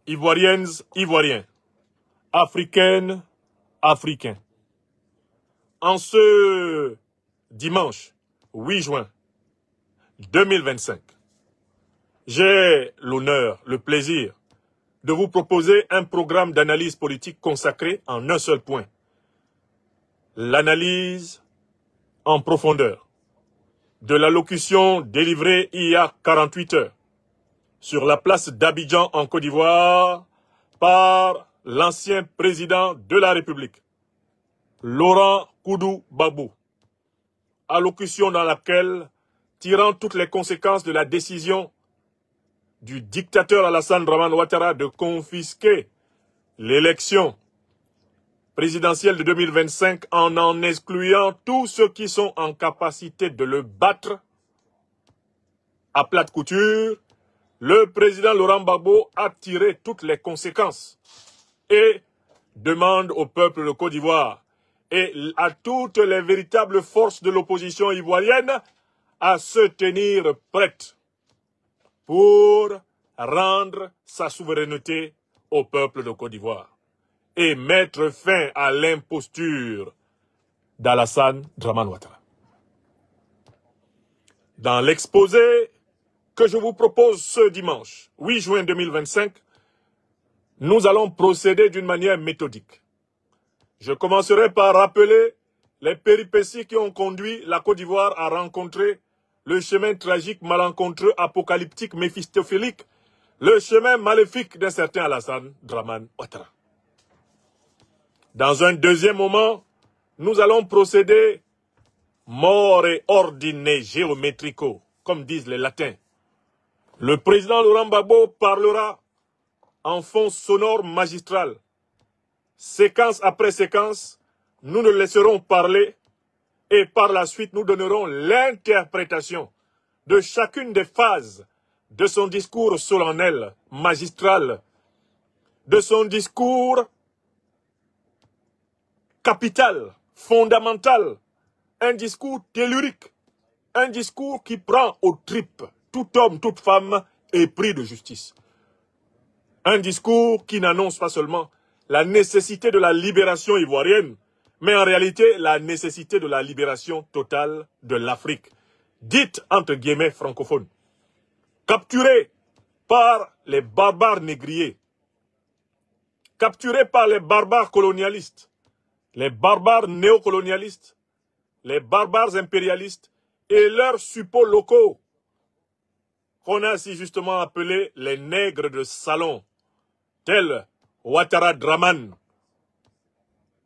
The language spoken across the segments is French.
Ivoiriennes, Ivoiriens, Africaines, Africains. En ce dimanche 8 juin 2025, j'ai l'honneur, le plaisir de vous proposer un programme d'analyse politique consacré en un seul point. L'analyse en profondeur de l'allocution délivrée il y a 48 heures sur la place d'Abidjan en Côte d'Ivoire par l'ancien président de la République, Laurent Gbagbo. Allocution dans laquelle, tirant toutes les conséquences de la décision du dictateur Alassane Dramane Ouattara de confisquer l'élection présidentielle de 2025 en excluant tous ceux qui sont en capacité de le battre à plate couture, le président Laurent Gbagbo a tiré toutes les conséquences et demande au peuple de Côte d'Ivoire et à toutes les véritables forces de l'opposition ivoirienne à se tenir prêtes pour rendre sa souveraineté au peuple de Côte d'Ivoire et mettre fin à l'imposture d'Alassane Dramane Ouattara. Dans l'exposé que je vous propose ce dimanche, 8 juin 2025, nous allons procéder d'une manière méthodique. Je commencerai par rappeler les péripéties qui ont conduit la Côte d'Ivoire à rencontrer le chemin tragique, malencontreux, apocalyptique, méphistophélique, le chemin maléfique d'un certain Alassane Dramane Ouattara. Dans un deuxième moment, nous allons procéder more ordine géométrico, comme disent les latins. Le président Laurent Gbagbo parlera en fond sonore magistral. Séquence après séquence, nous le laisserons parler et par la suite nous donnerons l'interprétation de chacune des phases de son discours solennel, magistral, de son discours capital, fondamental, un discours tellurique, un discours qui prend aux tripes tout homme, toute femme épris de justice. Un discours qui n'annonce pas seulement la nécessité de la libération ivoirienne, mais en réalité la nécessité de la libération totale de l'Afrique, dite entre guillemets francophone, capturée par les barbares négriers, capturée par les barbares colonialistes, les barbares néocolonialistes, les barbares impérialistes et leurs suppôts locaux, qu'on a si justement appelés les nègres de salon, tels Ouattara Dramane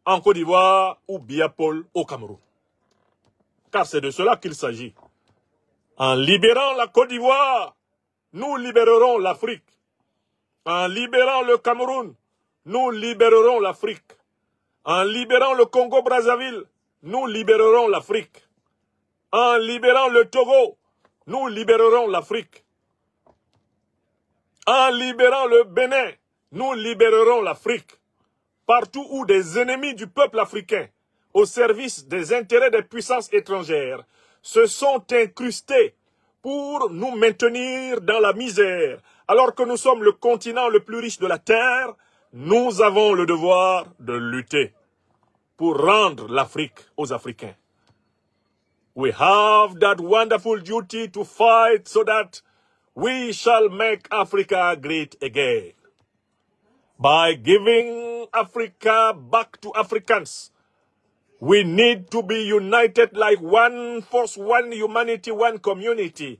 en Côte d'Ivoire ou Biapol au Cameroun. Car c'est de cela qu'il s'agit. En libérant la Côte d'Ivoire, nous libérerons l'Afrique. En libérant le Cameroun, nous libérerons l'Afrique. En libérant le Congo-Brazzaville, nous libérerons l'Afrique. En libérant le Togo, nous libérerons l'Afrique. En libérant le Bénin, nous libérerons l'Afrique. Partout où des ennemis du peuple africain, au service des intérêts des puissances étrangères, se sont incrustés pour nous maintenir dans la misère, alors que nous sommes le continent le plus riche de la Terre, nous avons le devoir de lutter pour rendre l'Afrique aux Africains. We have that wonderful duty to fight so that we shall make Africa great again. By giving Africa back to Africans, we need to be united like one force, one humanity, one community.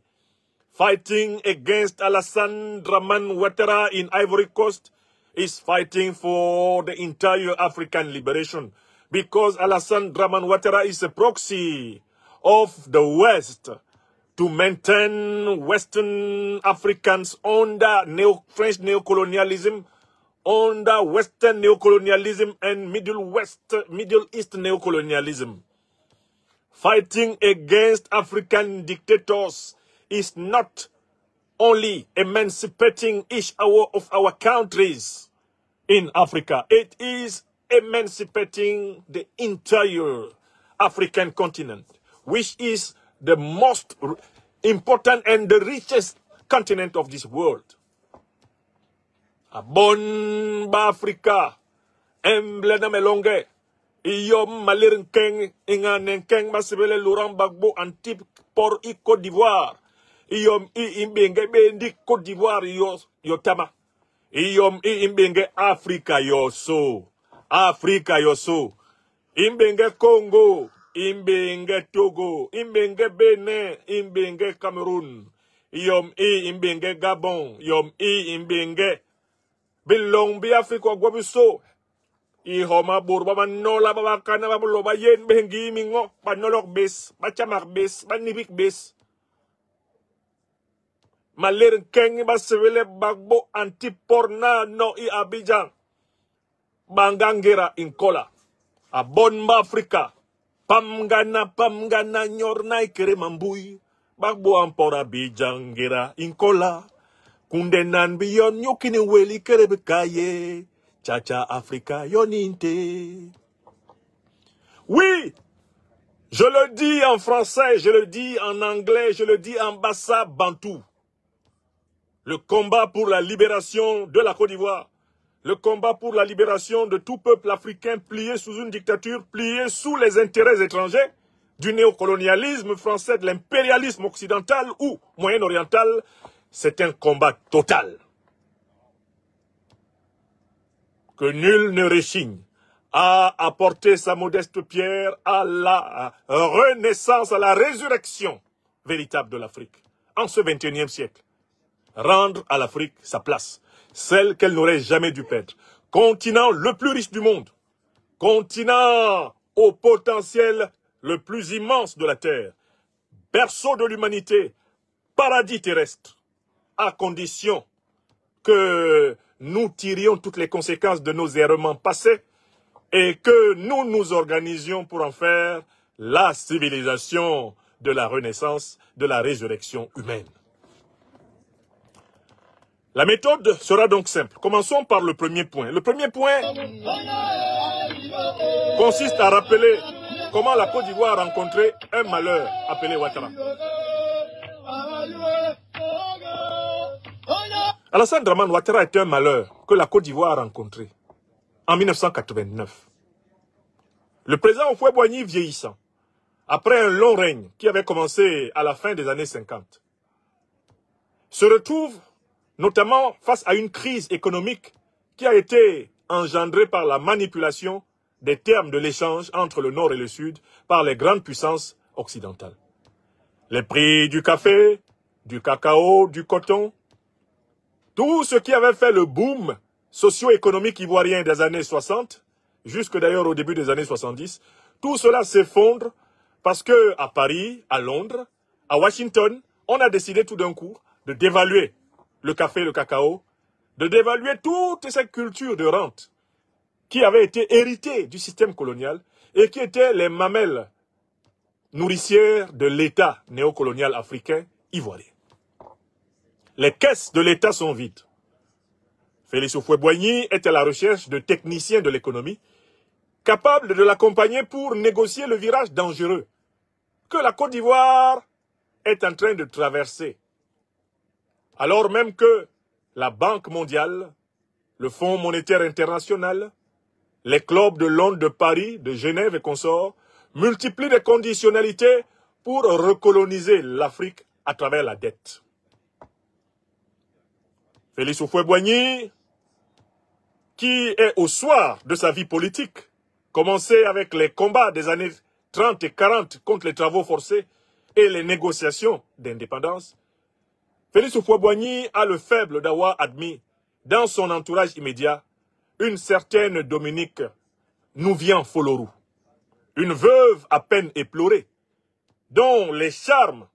Fighting against Alassane Dramane Ouattara in Ivory Coast is fighting for the entire African liberation, because Alassane Dramane Ouattara is a proxy of the West to maintain Western Africans under French neocolonialism, under Western neocolonialism and Middle East neocolonialism. Fighting against African dictators is not only emancipating each of our countries in Africa, it is emancipating the entire African continent, which is the most important and the richest continent of this world. A bon ba Africa. Emble na melonge. Iyom malir keng ingan keng masibele Laurent Gbagbo antip por i Côte d'Ivoire. Iyom imbenge bendi Côte d'Ivoire yo tama. Iyom imbenge Africa yo so. Africa yo so. Imbenge Congo. Imbenge Togo. Imbenge Benin. Imbenge Cameroun. Iyom imbenge Gabon. Iyom imbenge Bilong bi Africa gwabiso. Ihoma burba manola baba kana babulo ba yen bengi mingo banolok bes bachamak bes banibik bes maler keng basevele bagbo antiporna no I Abidjan bangangera inkola a bonba Afrika pamgana nyorna ikere mambui bagbo ampora Abidjan gera inkola kundenan biyon yokini weli kere bekaye Chacha Africa Yoninte. Oui, je le dis en français, je le dis en anglais, je le dis en bassa bantou. Le combat pour la libération de la Côte d'Ivoire, le combat pour la libération de tout peuple africain plié sous une dictature, plié sous les intérêts étrangers, du néocolonialisme français, de l'impérialisme occidental ou moyen-oriental, c'est un combat total. Que nul ne rechigne à apporter sa modeste pierre à la renaissance, à la résurrection véritable de l'Afrique. En ce 21e siècle, rendre à l'Afrique sa place, celle qu'elle n'aurait jamais dû perdre. Continent le plus riche du monde, continent au potentiel le plus immense de la Terre, berceau de l'humanité, paradis terrestre, à condition que nous tirions toutes les conséquences de nos errements passés et que nous nous organisions pour en faire la civilisation de la renaissance, de la résurrection humaine. La méthode sera donc simple. Commençons par le premier point. Le premier point consiste à rappeler comment la Côte d'Ivoire a rencontré un malheur appelé Ouattara. Alassane Dramane Ouattara est un malheur que la Côte d'Ivoire a rencontré en 1989. Le président Houphouët-Boigny vieillissant, après un long règne qui avait commencé à la fin des années 50, se retrouve notamment face à une crise économique qui a été engendrée par la manipulation des termes de l'échange entre le Nord et le Sud par les grandes puissances occidentales. Les prix du café, du cacao, du coton, tout ce qui avait fait le boom socio-économique ivoirien des années 60, jusque d'ailleurs au début des années 70, tout cela s'effondre parce que à Paris, à Londres, à Washington, on a décidé tout d'un coup de dévaluer le café, le cacao, de dévaluer toutes ces cultures de rente qui avaient été héritées du système colonial et qui étaient les mamelles nourricières de l'État néocolonial africain ivoirien. Les caisses de l'État sont vides. Félix Houphouët-Boigny est à la recherche de techniciens de l'économie capables de l'accompagner pour négocier le virage dangereux que la Côte d'Ivoire est en train de traverser. Alors même que la Banque mondiale, le Fonds monétaire international, les clubs de Londres, de Paris, de Genève et consorts multiplient les conditionnalités pour recoloniser l'Afrique à travers la dette. Félix Houphouët-Boigny, qui est au soir de sa vie politique, commencé avec les combats des années 30 et 40 contre les travaux forcés et les négociations d'indépendance, Félix Houphouët-Boigny a le faible d'avoir admis dans son entourage immédiat une certaine Dominique Nouvian-Folorou, une veuve à peine éplorée, dont les charmes,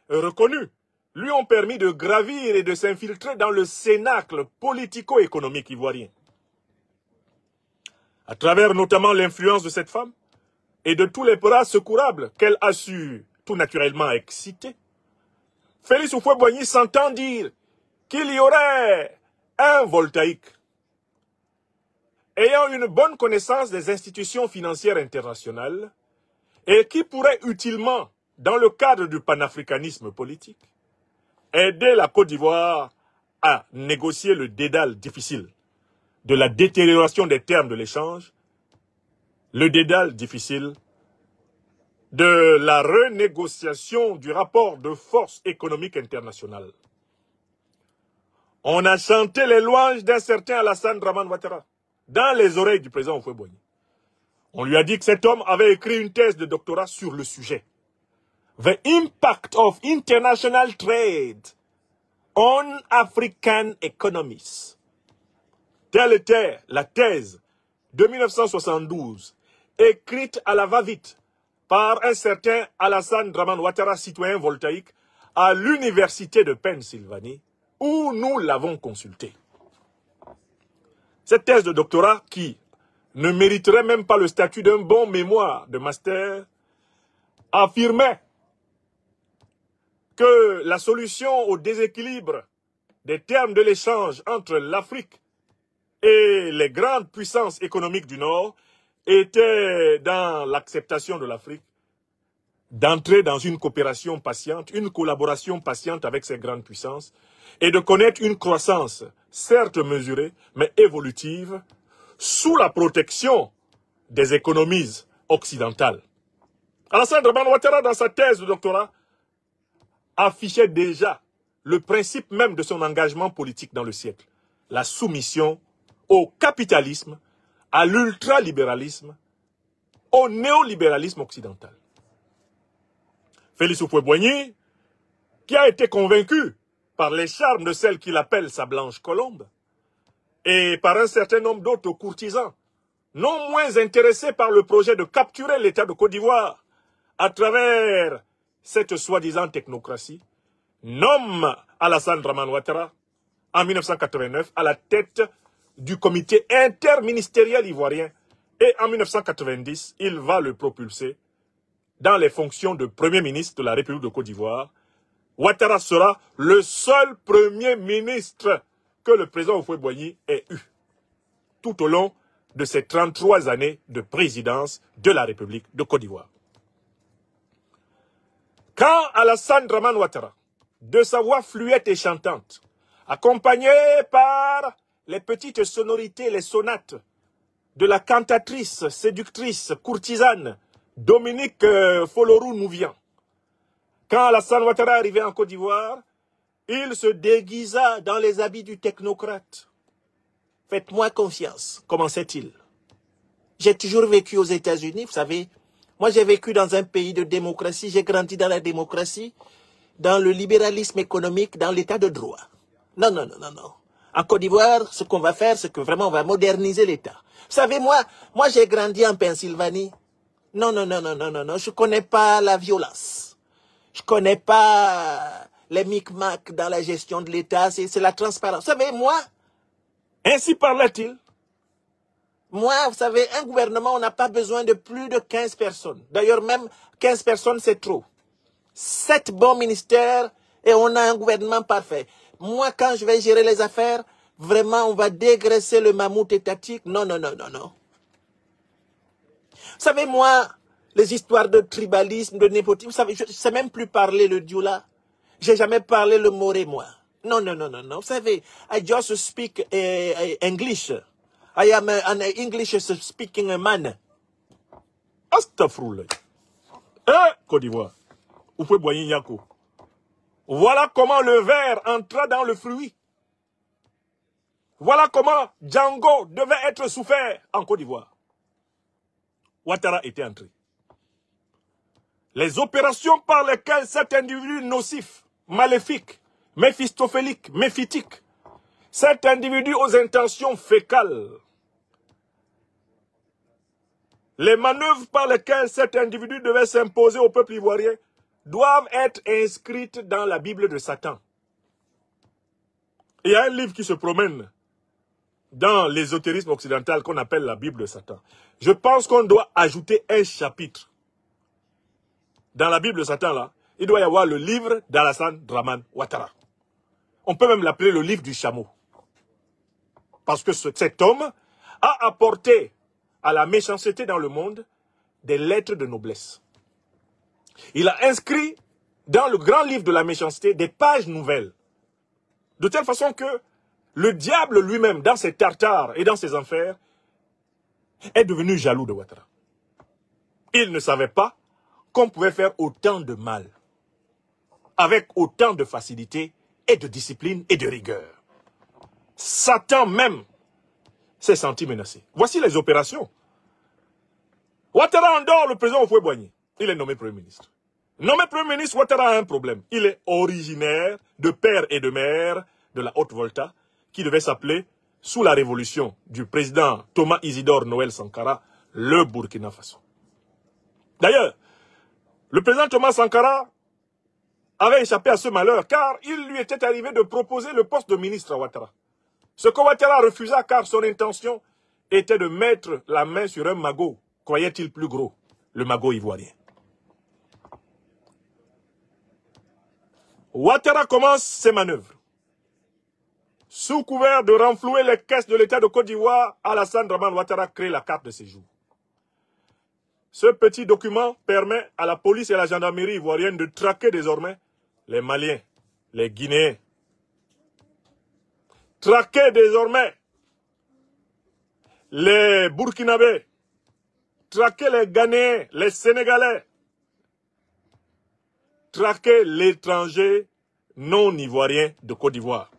reconnus, lui ont permis de gravir et de s'infiltrer dans le cénacle politico-économique ivoirien. À travers notamment l'influence de cette femme et de tous les bras secourables qu'elle a su tout naturellement exciter, Félix Houphouët-Boigny s'entend dire qu'il y aurait un voltaïque ayant une bonne connaissance des institutions financières internationales et qui pourrait utilement, dans le cadre du panafricanisme politique, aider la Côte d'Ivoire à négocier le dédale difficile de la détérioration des termes de l'échange, le dédale difficile de la renégociation du rapport de force économique internationale. On a chanté les louanges d'un certain Alassane Draman Ouattara dans les oreilles du président Houphouët-Boigny. On lui a dit que cet homme avait écrit une thèse de doctorat sur le sujet. The Impact of International Trade on African Economies. Telle était la thèse de 1972, écrite à la va-vite par un certain Alassane Draman Ouattara, citoyen voltaïque, à l'université de Pennsylvanie, où nous l'avons consulté. Cette thèse de doctorat, qui ne mériterait même pas le statut d'un bon mémoire de master, affirmait que la solution au déséquilibre des termes de l'échange entre l'Afrique et les grandes puissances économiques du Nord était dans l'acceptation de l'Afrique d'entrer dans une coopération patiente, une collaboration patiente avec ces grandes puissances et de connaître une croissance, certes mesurée, mais évolutive, sous la protection des économies occidentales. Alassane Draman Ouattara, dans sa thèse de doctorat, affichait déjà le principe même de son engagement politique dans le siècle, la soumission au capitalisme, à l'ultralibéralisme, au néolibéralisme occidental. Félix Houphouët-Boigny, qui a été convaincu par les charmes de celle qu'il appelle sa blanche colombe, et par un certain nombre d'autres courtisans, non moins intéressés par le projet de capturer l'État de Côte d'Ivoire à travers cette soi-disant technocratie, nomme Alassane Draman Ouattara en 1989 à la tête du comité interministériel ivoirien et en 1990, il va le propulser dans les fonctions de Premier ministre de la République de Côte d'Ivoire. Ouattara sera le seul Premier ministre que le président Houphouët-Boigny ait eu tout au long de ses 33 années de présidence de la République de Côte d'Ivoire. Quand Alassane Draman Ouattara, de sa voix fluette et chantante, accompagné par les petites sonorités, les sonates de la cantatrice, séductrice, courtisane, Dominique Folorou-Nouvian, quand Alassane Ouattara arrivait en Côte d'Ivoire, il se déguisa dans les habits du technocrate. Faites-moi confiance, commençait-il. J'ai toujours vécu aux États-Unis, vous savez. Moi, j'ai vécu dans un pays de démocratie, j'ai grandi dans la démocratie, dans le libéralisme économique, dans l'état de droit. Non, non, non, non, non. En Côte d'Ivoire, ce qu'on va faire, c'est que vraiment, on va moderniser l'État. Vous savez, moi j'ai grandi en Pennsylvanie. Non, non, non, non, non, non, non, je connais pas la violence. Je connais pas les micmacs dans la gestion de l'État, c'est la transparence. Vous savez, moi, ainsi parlait-il. Moi, vous savez, un gouvernement, on n'a pas besoin de plus de 15 personnes. D'ailleurs, même 15 personnes, c'est trop. 7 bons ministères et on a un gouvernement parfait. Moi, quand je vais gérer les affaires, vraiment, on va dégraisser le mammouth étatique. Non, non, non, non, non. Vous savez, moi, les histoires de tribalisme, de népotisme, vous savez, je ne sais même plus parler le Dioula. J'ai jamais parlé le Moré, moi. Non, non, non, non, non. Vous savez, I just speak English. I am an English speaking man. Astafroulay. Côte d'Ivoire. Houphouët-Boigny Nyako. Voilà comment le ver entra dans le fruit. Voilà comment Django devait être souffert en Côte d'Ivoire. Ouattara était entré. Les opérations par lesquelles cet individu nocif, maléfique, méphistophélique, méphitique, cet individu aux intentions fécales, les manœuvres par lesquelles cet individu devait s'imposer au peuple ivoirien doivent être inscrites dans la Bible de Satan. Il y a un livre qui se promène dans l'ésotérisme occidental qu'on appelle la Bible de Satan. Je pense qu'on doit ajouter un chapitre. Dans la Bible de Satan, là, il doit y avoir le livre d'Alassane Draman Ouattara. On peut même l'appeler le livre du chameau. Parce que cet homme a apporté à la méchanceté dans le monde des lettres de noblesse. Il a inscrit dans le grand livre de la méchanceté des pages nouvelles. De telle façon que le diable lui-même, dans ses tartares et dans ses enfers, est devenu jaloux de Ouattara. Il ne savait pas qu'on pouvait faire autant de mal, avec autant de facilité et de discipline et de rigueur. Satan même s'est senti menacé. Voici les opérations. Ouattara endort le président Houphouët-Boigny. Il est nommé Premier ministre. Nommé Premier ministre, Ouattara a un problème. Il est originaire de père et de mère de la Haute-Volta, qui devait s'appeler, sous la révolution du président Thomas Isidore Noël Sankara, le Burkina Faso. D'ailleurs, le président Thomas Sankara avait échappé à ce malheur, car il lui était arrivé de proposer le poste de ministre à Ouattara. Ce que Ouattara refusa, car son intention était de mettre la main sur un magot, croyait-il plus gros, le magot ivoirien. Ouattara commence ses manœuvres. Sous couvert de renflouer les caisses de l'État de Côte d'Ivoire, Alassane Dramane Ouattara crée la carte de séjour. Ce petit document permet à la police et à la gendarmerie ivoirienne de traquer désormais les Maliens, les Guinéens. Traquer désormais les Burkinabés. Traquer les Ghanéens, les Sénégalais. Traquer l'étranger non ivoirien de Côte d'Ivoire.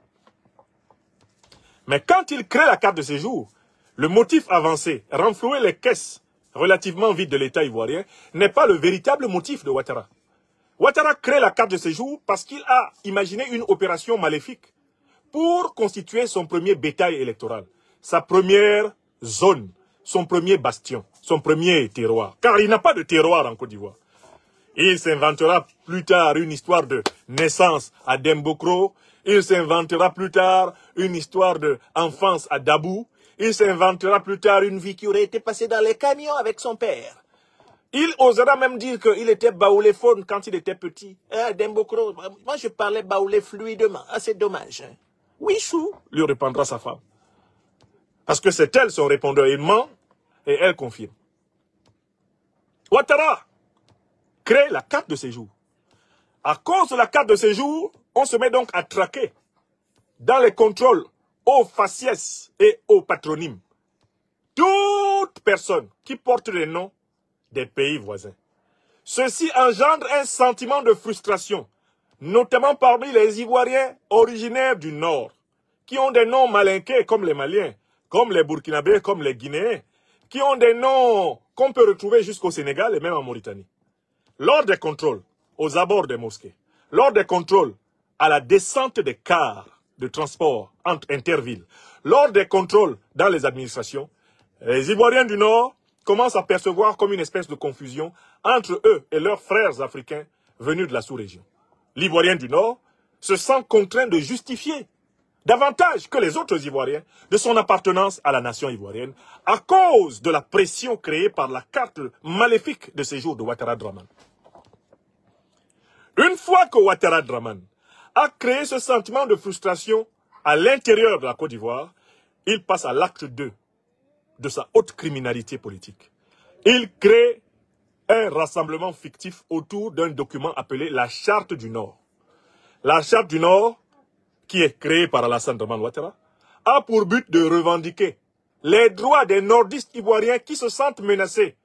Mais quand il crée la carte de séjour, le motif avancé, renflouer les caisses relativement vides de l'État ivoirien, n'est pas le véritable motif de Ouattara. Ouattara crée la carte de séjour parce qu'il a imaginé une opération maléfique pour constituer son premier bétail électoral, sa première zone, son premier bastion, son premier terroir. Car il n'a pas de terroir en Côte d'Ivoire. Il s'inventera plus tard une histoire de naissance à Dembokro. Il s'inventera plus tard une histoire d'enfance à Dabou. Il s'inventera plus tard une vie qui aurait été passée dans les camions avec son père. Il osera même dire qu'il était baouléphone quand il était petit. Dembokro, moi je parlais baoulé fluidement. Ah, c'est dommage. Hein. Oui, chou, lui répondra sa femme. Parce que c'est elle son répondeur. Il ment et elle confirme. Ouattara crée la carte de séjour. À cause de la carte de séjour, on se met donc à traquer dans les contrôles aux faciès et aux patronymes toute personne qui porte les noms des pays voisins. Ceci engendre un sentiment de frustration, notamment parmi les Ivoiriens originaires du Nord, qui ont des noms malinqués comme les Maliens, comme les Burkinabés, comme les Guinéens, qui ont des noms qu'on peut retrouver jusqu'au Sénégal et même en Mauritanie. Lors des contrôles aux abords des mosquées, lors des contrôles à la descente des cars de transport entre intervilles, lors des contrôles dans les administrations, les Ivoiriens du Nord commencent à percevoir comme une espèce de confusion entre eux et leurs frères africains venus de la sous-région. L'Ivoirien du Nord se sent contraint de justifier davantage que les autres Ivoiriens de son appartenance à la nation ivoirienne à cause de la pression créée par la carte maléfique de séjour de Ouattara Dramane. Une fois que Ouattara Dramane a créé ce sentiment de frustration à l'intérieur de la Côte d'Ivoire, il passe à l'acte 2 de sa haute criminalité politique. Il crée un rassemblement fictif autour d'un document appelé la Charte du Nord. La Charte du Nord, qui est créée par Alassane Dramane Ouattara, a pour but de revendiquer les droits des nordistes ivoiriens qui se sentent menacés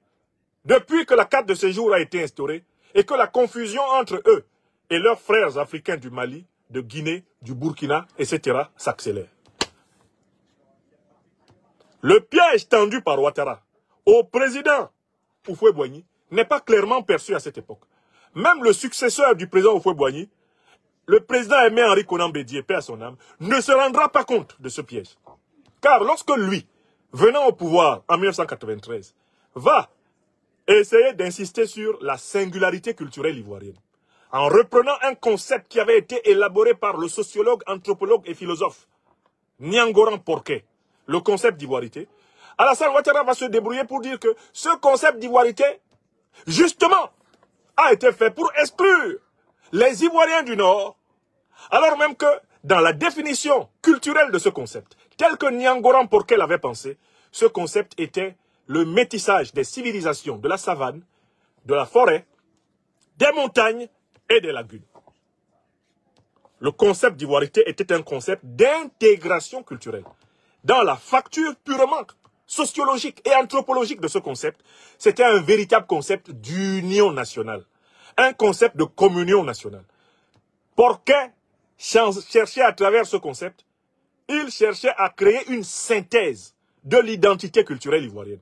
depuis que la carte de séjour a été instaurée et que la confusion entre eux et leurs frères africains du Mali, de Guinée, du Burkina, etc. s'accélère. Le piège tendu par Ouattara au président Houphouët-Boigny n'est pas clairement perçu à cette époque. Même le successeur du président Houphouët-Boigny, le président Aimé-Henri Konan Bédié, paix à son âme, ne se rendra pas compte de ce piège. Car lorsque lui, venant au pouvoir en 1993, va essayer d'insister sur la singularité culturelle ivoirienne, en reprenant un concept qui avait été élaboré par le sociologue, anthropologue et philosophe Niangoran Porquet, le concept d'ivoirité, Alassane Ouattara va se débrouiller pour dire que ce concept d'ivoirité, justement, a été fait pour exclure les Ivoiriens du Nord, alors même que dans la définition culturelle de ce concept, tel que Niangoran Porquet l'avait pensé, ce concept était le métissage des civilisations de la savane, de la forêt, des montagnes et des lagunes. Le concept d'ivoirité était un concept d'intégration culturelle. Dans la facture purement sociologique et anthropologique de ce concept, c'était un véritable concept d'union nationale. Un concept de communion nationale. Porquet cherchait à travers ce concept, il cherchait à créer une synthèse de l'identité culturelle ivoirienne.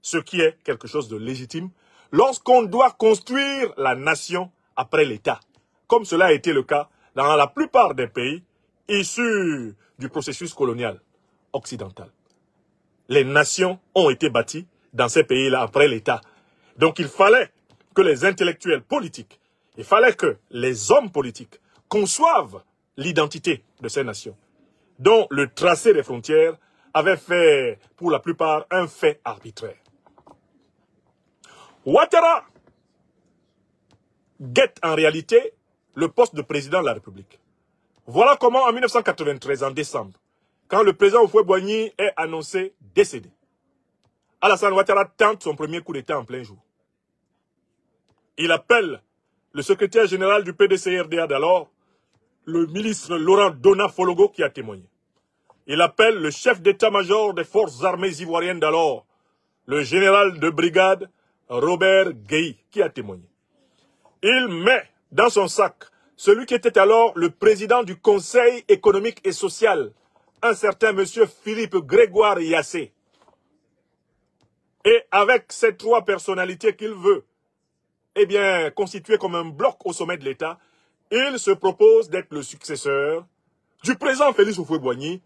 Ce qui est quelque chose de légitime lorsqu'on doit construire la nation après l'État. Comme cela a été le cas dans la plupart des pays issus du processus colonial occidental. Les nations ont été bâties dans ces pays-là après l'État. Donc il fallait que les intellectuels politiques, il fallait que les hommes politiques conçoivent l'identité de ces nations, dont le tracé des frontières avait fait, pour la plupart, un fait arbitraire. Ouattara guette en réalité le poste de président de la République. Voilà comment, en 1993, en décembre, quand le président Houphouët-Boigny est annoncé décédé, Alassane Ouattara tente son premier coup d'État en plein jour. Il appelle le secrétaire général du PDC-RDA d'alors, le ministre Laurent Dona Fologo, qui a témoigné. Il appelle le chef d'état-major des forces armées ivoiriennes d'alors, le général de brigade Robert Gueye, qui a témoigné. Il met dans son sac celui qui était alors le président du Conseil économique et social, un certain monsieur Philippe Grégoire Yassé. Et avec ces trois personnalités qu'il veut, eh bien, constituer comme un bloc au sommet de l'État, il se propose d'être le successeur du président Félix Houphouët-Boigny,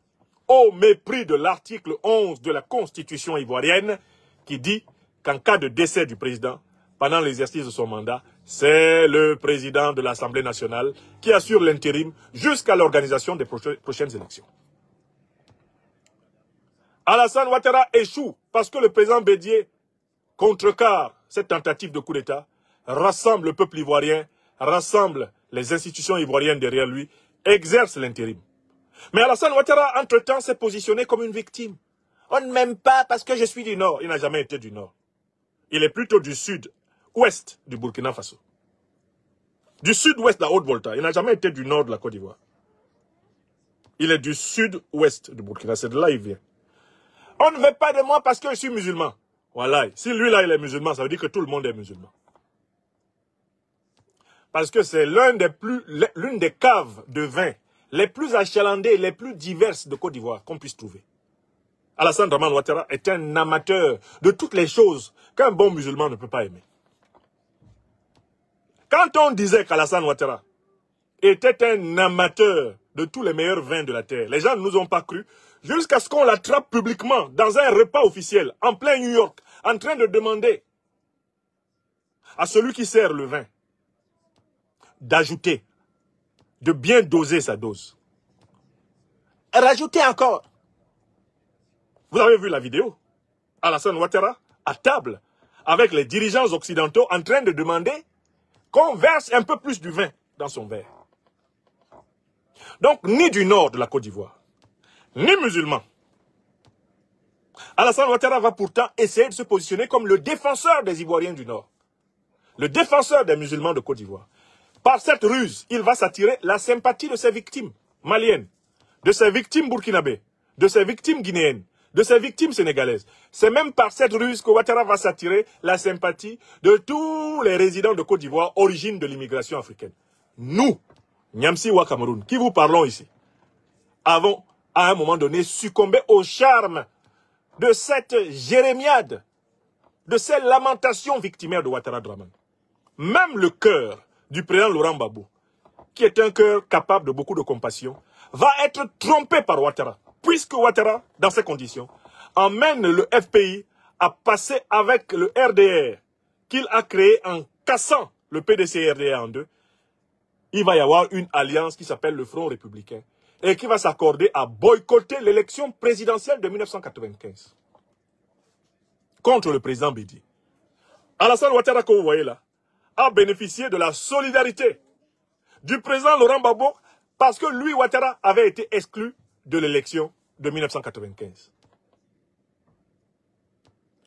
au mépris de l'article 11 de la Constitution ivoirienne, qui dit qu'en cas de décès du président, pendant l'exercice de son mandat, c'est le président de l'Assemblée nationale qui assure l'intérim jusqu'à l'organisation des prochaines élections. Alassane Ouattara échoue parce que le président Bédié contrecarre cette tentative de coup d'État, rassemble le peuple ivoirien, rassemble les institutions ivoiriennes derrière lui, exerce l'intérim. Mais Alassane Ouattara, entre-temps, s'est positionné comme une victime. On ne m'aime pas parce que je suis du Nord. Il n'a jamais été du Nord. Il est plutôt du sud-ouest du Burkina Faso. Du sud-ouest de la Haute-Volta. Il n'a jamais été du Nord de la Côte d'Ivoire. Il est du sud-ouest du Burkina. C'est de là qu'il vient. On ne veut pas de moi parce que je suis musulman. Voilà. Si lui, là, il est musulman, ça veut dire que tout le monde est musulman. Parce que c'est l'une des caves de vin les plus achalandées, les plus diverses de Côte d'Ivoire qu'on puisse trouver. Alassane Dramane Ouattara est un amateur de toutes les choses qu'un bon musulman ne peut pas aimer. Quand on disait qu'Alassane Ouattara était un amateur de tous les meilleurs vins de la terre, les gens ne nous ont pas cru jusqu'à ce qu'on l'attrape publiquement dans un repas officiel en plein New York, en train de demander à celui qui sert le vin d'ajouter, de bien doser sa dose. Et rajouter encore. Vous avez vu la vidéo? Alassane Ouattara, à table, avec les dirigeants occidentaux, en train de demander qu'on verse un peu plus du vin dans son verre. Donc, ni du nord de la Côte d'Ivoire, ni musulman. Alassane Ouattara va pourtant essayer de se positionner comme le défenseur des Ivoiriens du Nord. Le défenseur des musulmans de Côte d'Ivoire. Par cette ruse, il va s'attirer la sympathie de ses victimes maliennes, de ses victimes burkinabées, de ses victimes guinéennes, de ses victimes sénégalaises. C'est même par cette ruse que Ouattara va s'attirer la sympathie de tous les résidents de Côte d'Ivoire, origine de l'immigration africaine. Nous, Niamsi ou Cameroun, qui vous parlons ici, avons à un moment donné succombé au charme de cette jérémiade, de ces lamentations victimaires de Ouattara Dramane. Même le cœur du président Laurent Gbagbo, qui est un cœur capable de beaucoup de compassion, va être trompé par Ouattara, puisque Ouattara, dans ces conditions, emmène le FPI à passer avec le RDR qu'il a créé en cassant le PDC-RDR en deux. Il va y avoir une alliance qui s'appelle le Front républicain et qui va s'accorder à boycotter l'élection présidentielle de 1995 contre le président Bédié. Alassane Ouattara, que vous voyez là, a bénéficié de la solidarité du président Laurent Gbagbo parce que lui, Ouattara, avait été exclu de l'élection de 1995.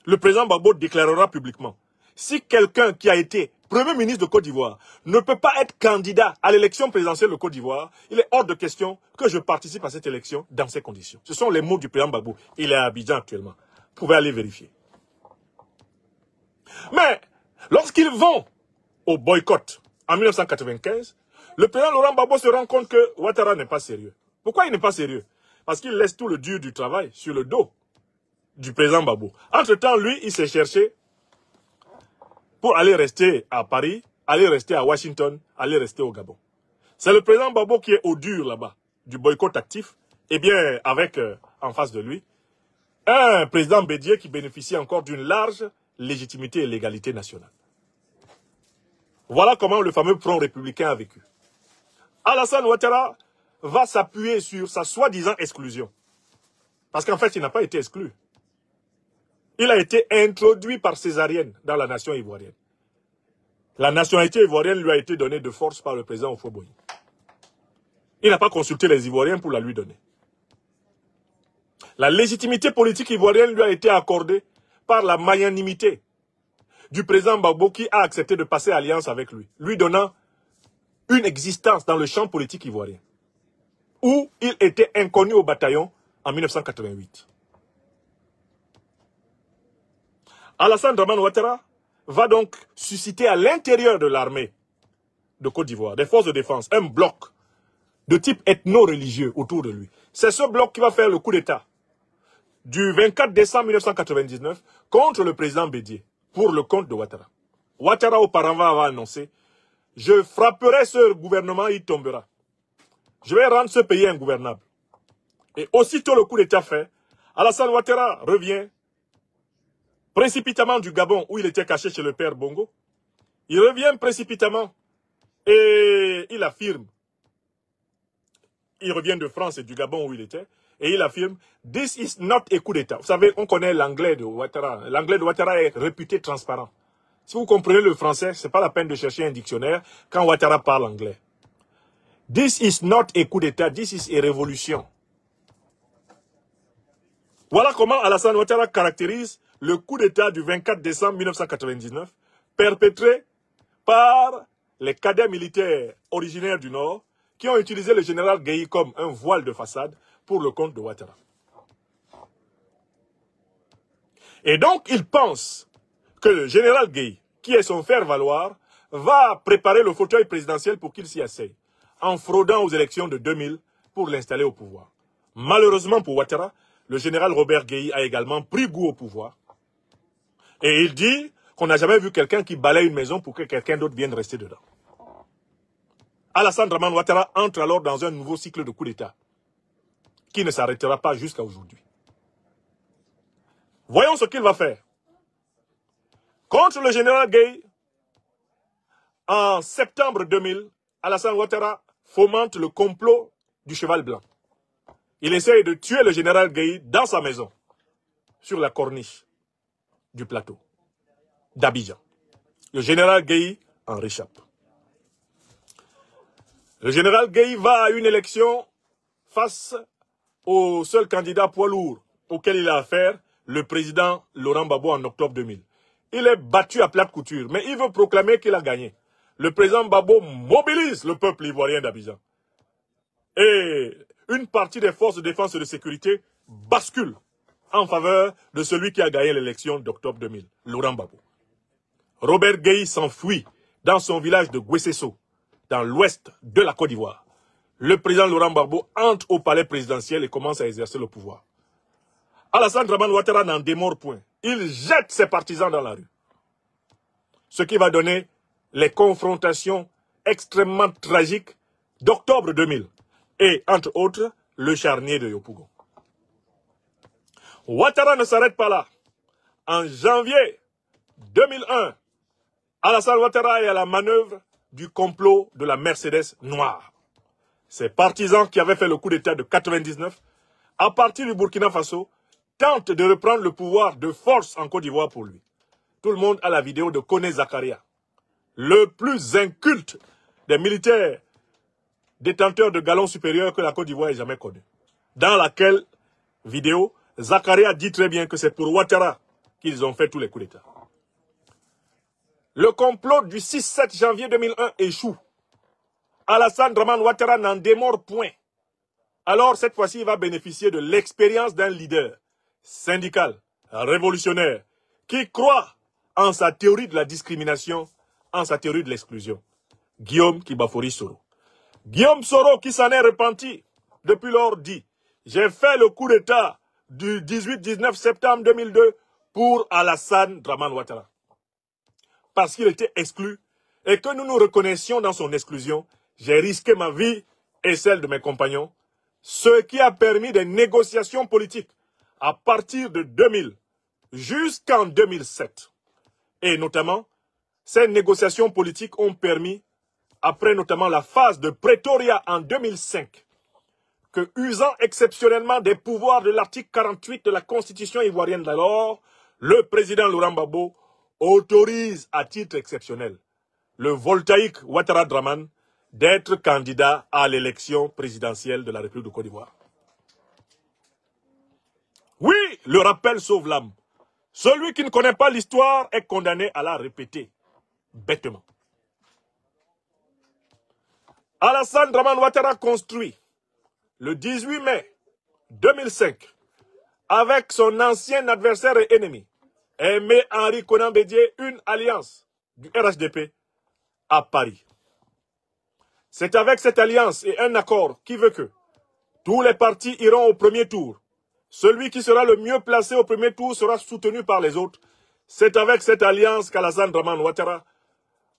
Le président Gbagbo déclarera publiquement, si quelqu'un qui a été Premier ministre de Côte d'Ivoire, ne peut pas être candidat à l'élection présidentielle de Côte d'Ivoire, il est hors de question que je participe à cette élection dans ces conditions. Ce sont les mots du président Gbagbo. Il est à Abidjan actuellement. Vous pouvez aller vérifier. Mais, lorsqu'ils vont au boycott en 1995, le président Laurent Gbagbo se rend compte que Ouattara n'est pas sérieux. Pourquoi il n'est pas sérieux? Parce qu'il laisse tout le dur du travail sur le dos du président Gbagbo. Entre-temps, lui, il s'est cherché pour aller rester à Paris, aller rester à Washington, aller rester au Gabon. C'est le président Gbagbo qui est au dur là-bas, du boycott actif, et bien avec, en face de lui, un président Bédié qui bénéficie encore d'une large légitimité et légalité nationale. Voilà comment le fameux front républicain a vécu. Alassane Ouattara va s'appuyer sur sa soi-disant exclusion. Parce qu'en fait, il n'a pas été exclu. Il a été introduit par césarienne dans la nation ivoirienne. La nationalité ivoirienne lui a été donnée de force par le président Houphouët-Boigny. Il n'a pas consulté les Ivoiriens pour la lui donner. La légitimité politique ivoirienne lui a été accordée par la magnanimité du président Gbagbo qui a accepté de passer alliance avec lui, lui donnant une existence dans le champ politique ivoirien, où il était inconnu au bataillon en 1988. Alassane Dramane Ouattara va donc susciter à l'intérieur de l'armée de Côte d'Ivoire, des forces de défense, un bloc de type ethno-religieux autour de lui. C'est ce bloc qui va faire le coup d'État du 24 décembre 1999 contre le président Bédié, pour le compte de Ouattara. Ouattara auparavant a annoncé « Je frapperai ce gouvernement, il tombera. Je vais rendre ce pays ingouvernable. » Et aussitôt le coup d'État fait, Alassane Ouattara revient précipitamment du Gabon où il était caché chez le père Bongo. Il revient précipitamment et il affirme, il revient de France et du Gabon où il était, et il affirme « This is not a coup d'État ». Vous savez, on connaît l'anglais de Ouattara. L'anglais de Ouattara est réputé transparent. Si vous comprenez le français, ce n'est pas la peine de chercher un dictionnaire quand Ouattara parle anglais. « This is not a coup d'État, this is a révolution ». Voilà comment Alassane Ouattara caractérise le coup d'État du 24 décembre 1999, perpétré par les cadets militaires originaires du Nord qui ont utilisé le général Gueye comme un voile de façade pour le compte de Ouattara. Et donc, il pense que le général Gueye, qui est son faire-valoir, va préparer le fauteuil présidentiel pour qu'il s'y asseye, en fraudant aux élections de 2000 pour l'installer au pouvoir. Malheureusement pour Ouattara, le général Robert Gueye a également pris goût au pouvoir. Et il dit qu'on n'a jamais vu quelqu'un qui balaye une maison pour que quelqu'un d'autre vienne rester dedans. Alassane Dramane Ouattara entre alors dans un nouveau cycle de coup d'État qui ne s'arrêtera pas jusqu'à aujourd'hui. Voyons ce qu'il va faire. Contre le général Gueye, en septembre 2000, Alassane Ouattara fomente le complot du cheval blanc. Il essaye de tuer le général Gueye dans sa maison, sur la corniche du plateau d'Abidjan. Le général Gueye en réchappe. Le général Gueye va à une élection face au seul candidat poids lourd auquel il a affaire, le président Laurent Gbagbo en octobre 2000. Il est battu à plate couture, mais il veut proclamer qu'il a gagné. Le président Gbagbo mobilise le peuple ivoirien d'Abidjan. Et une partie des forces de défense et de sécurité bascule en faveur de celui qui a gagné l'élection d'octobre 2000, Laurent Gbagbo. Robert Gueye s'enfuit dans son village de Guessesso, dans l'ouest de la Côte d'Ivoire. Le président Laurent Gbagbo entre au palais présidentiel et commence à exercer le pouvoir. Alassane Dramane Ouattara n'en démord point. Il jette ses partisans dans la rue. Ce qui va donner les confrontations extrêmement tragiques d'octobre 2000 et, entre autres, le charnier de Yopougon. Ouattara ne s'arrête pas là. En janvier 2001, Alassane Ouattara est à la manœuvre du complot de la Mercedes noire. Ses partisans qui avaient fait le coup d'État de 99, à partir du Burkina Faso, tentent de reprendre le pouvoir de force en Côte d'Ivoire pour lui. Tout le monde a la vidéo de Koné Zakaria, le plus inculte des militaires détenteurs de galons supérieurs que la Côte d'Ivoire ait jamais connu. Dans laquelle vidéo, Zakaria dit très bien que c'est pour Ouattara qu'ils ont fait tous les coups d'État. Le complot du 6-7 janvier 2001 échoue. Alassane Dramane Ouattara n'en démord point. Alors, cette fois-ci, il va bénéficier de l'expérience d'un leader syndical, révolutionnaire, qui croit en sa théorie de la discrimination, en sa théorie de l'exclusion. Guillaume Kibafori Soro. Guillaume Soro, qui s'en est repenti, depuis lors dit, j'ai fait le coup d'État du 18-19 septembre 2002 pour Alassane Dramane Ouattara. Parce qu'il était exclu et que nous nous reconnaissions dans son exclusion, j'ai risqué ma vie et celle de mes compagnons, ce qui a permis des négociations politiques à partir de 2000 jusqu'en 2007. Et notamment, ces négociations politiques ont permis, après notamment la phase de Pretoria en 2005, que, usant exceptionnellement des pouvoirs de l'article 48 de la Constitution ivoirienne d'alors, le président Laurent Gbagbo autorise à titre exceptionnel le voltaïque Ouattara Dramane d'être candidat à l'élection présidentielle de la République de Côte d'Ivoire. Oui, le rappel sauve l'âme. Celui qui ne connaît pas l'histoire est condamné à la répéter, bêtement. Alassane Dramane Ouattara construit, le 18 mai 2005, avec son ancien adversaire et ennemi, Aimé Henri Konan Bédié, une alliance du RHDP à Paris. C'est avec cette alliance et un accord qui veut que tous les partis iront au premier tour. Celui qui sera le mieux placé au premier tour sera soutenu par les autres. C'est avec cette alliance qu'Alassane Dramane Ouattara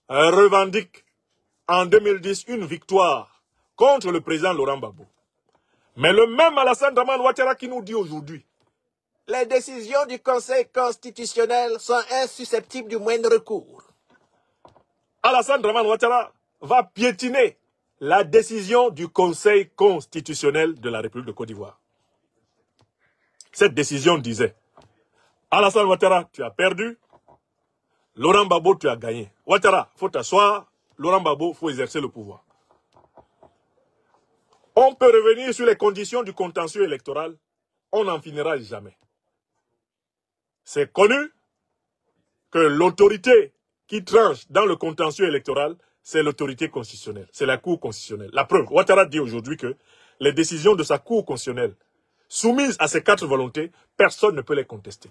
revendique en 2010 une victoire contre le président Laurent Gbagbo. Mais le même Alassane Dramane Ouattara qui nous dit aujourd'hui: les décisions du Conseil constitutionnel sont insusceptibles du moindre recours. Alassane Dramane Ouattara va piétiner la décision du Conseil constitutionnel de la République de Côte d'Ivoire. Cette décision disait: Alassane Ouattara, tu as perdu. Laurent Gbagbo, tu as gagné. Ouattara, il faut t'asseoir. Laurent Gbagbo, il faut exercer le pouvoir. On peut revenir sur les conditions du contentieux électoral. On n'en finira jamais. C'est connu que l'autorité qui tranche dans le contentieux électoral, c'est l'autorité constitutionnelle. C'est la Cour constitutionnelle. La preuve, Ouattara dit aujourd'hui que les décisions de sa Cour constitutionnelle, soumises à ces 4 volontés, personne ne peut les contester.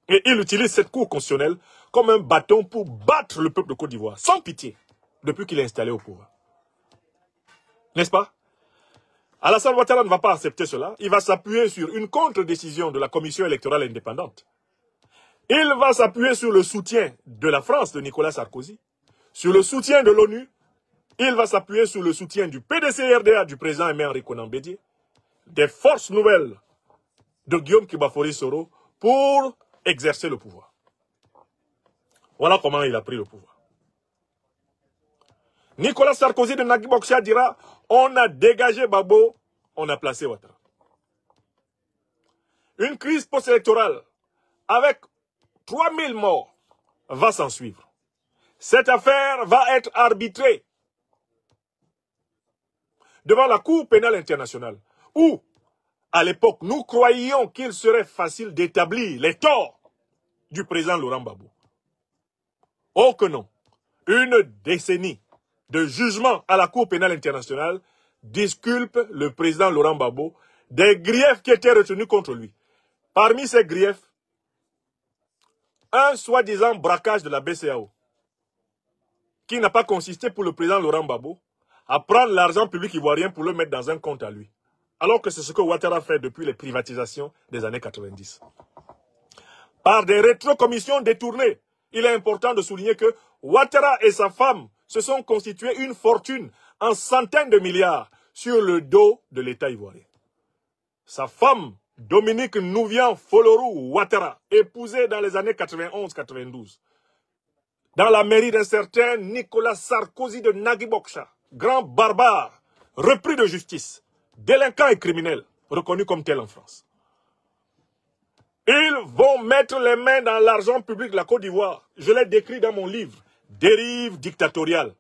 Et il utilise cette Cour constitutionnelle comme un bâton pour battre le peuple de Côte d'Ivoire, sans pitié, depuis qu'il est installé au pouvoir. N'est-ce pas? Alassane Ouattara ne va pas accepter cela. Il va s'appuyer sur une contre-décision de la Commission électorale indépendante. Il va s'appuyer sur le soutien de la France, de Nicolas Sarkozy, sur le soutien de l'ONU. Il va s'appuyer sur le soutien du PDC-RDA du président Aimé Henri Konan Bédié, des forces nouvelles de Guillaume Kibafori Soro pour exercer le pouvoir. Voilà comment il a pris le pouvoir. Nicolas Sarkozy de Nagui Boksha dira: on a dégagé Gbagbo, on a placé Ouattara. Une crise post-électorale avec 3000 morts va s'en suivre. Cette affaire va être arbitrée devant la Cour pénale internationale, où, à l'époque, nous croyions qu'il serait facile d'établir les torts du président Laurent Gbagbo. Oh que non. Une décennie de jugement à la Cour pénale internationale disculpe le président Laurent Gbagbo des griefs qui étaient retenus contre lui. Parmi ces griefs, un soi-disant braquage de la BCEAO, qui n'a pas consisté pour le président Laurent Gbagbo à prendre l'argent public ivoirien pour le mettre dans un compte à lui. Alors que c'est ce que Ouattara fait depuis les privatisations des années 90. Par des rétrocommissions détournées, il est important de souligner que Ouattara et sa femme se sont constitués une fortune en centaines de milliards sur le dos de l'État ivoirien. Sa femme, Dominique Nouvian Folorou Ouattara, épousée dans les années 91-92, dans la mairie d'un certain Nicolas Sarkozy de Nagui Boksha, grand barbare, repris de justice, délinquant et criminel, reconnu comme tel en France. Ils vont mettre les mains dans l'argent public de la Côte d'Ivoire. Je l'ai décrit dans mon livre, Dérive dictatoriale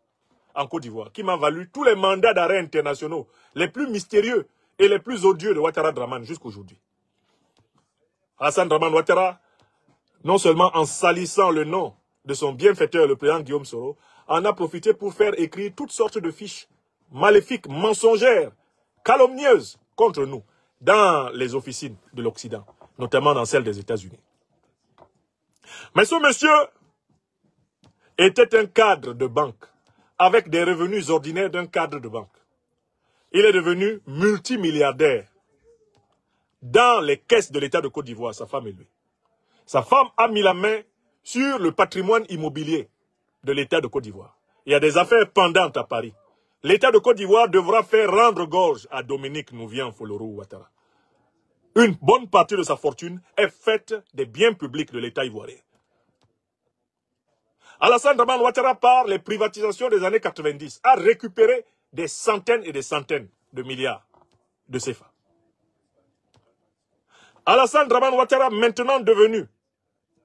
en Côte d'Ivoire, qui m'a valu tous les mandats d'arrêt internationaux les plus mystérieux et les plus odieux de Ouattara Dramane jusqu'à aujourd'hui. Alassane Dramane Ouattara, non seulement en salissant le nom de son bienfaiteur, le président Guillaume Soro, en a profité pour faire écrire toutes sortes de fiches maléfiques, mensongères, calomnieuses contre nous, dans les officines de l'Occident, notamment dans celles des États-Unis. Mais ce monsieur était un cadre de banque, avec des revenus ordinaires d'un cadre de banque. Il est devenu multimilliardaire dans les caisses de l'État de Côte d'Ivoire, sa femme et lui. Sa femme a mis la main sur le patrimoine immobilier de l'État de Côte d'Ivoire. Il y a des affaires pendantes à Paris. L'État de Côte d'Ivoire devra faire rendre gorge à Dominique Nouvian-Foloro-Ouattara. Une bonne partie de sa fortune est faite des biens publics de l'État ivoirien. Alassane Dramane Ouattara, par les privatisations des années 90, a récupéré des centaines et des centaines de milliards de CFA. Alassane Dramane Ouattara, maintenant devenu,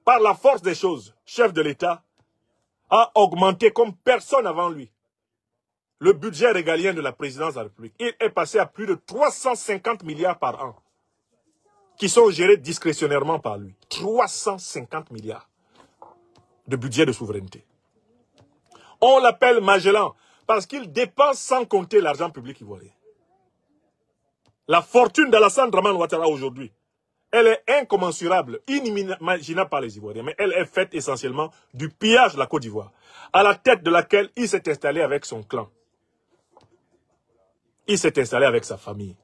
par la force des choses, chef de l'État, a augmenté comme personne avant lui le budget régalien de la présidence de la République. Il est passé à plus de 350 milliards par an, qui sont gérés discrétionnairement par lui. 350 milliards de budget de souveraineté. On l'appelle Magellan parce qu'il dépense sans compter l'argent public ivoirien. La fortune d'Alassane Dramane Ouattara aujourd'hui, elle est incommensurable, inimaginable par les Ivoiriens, mais elle est faite essentiellement du pillage de la Côte d'Ivoire, à la tête de laquelle il s'est installé avec son clan. Il s'est installé avec sa famille.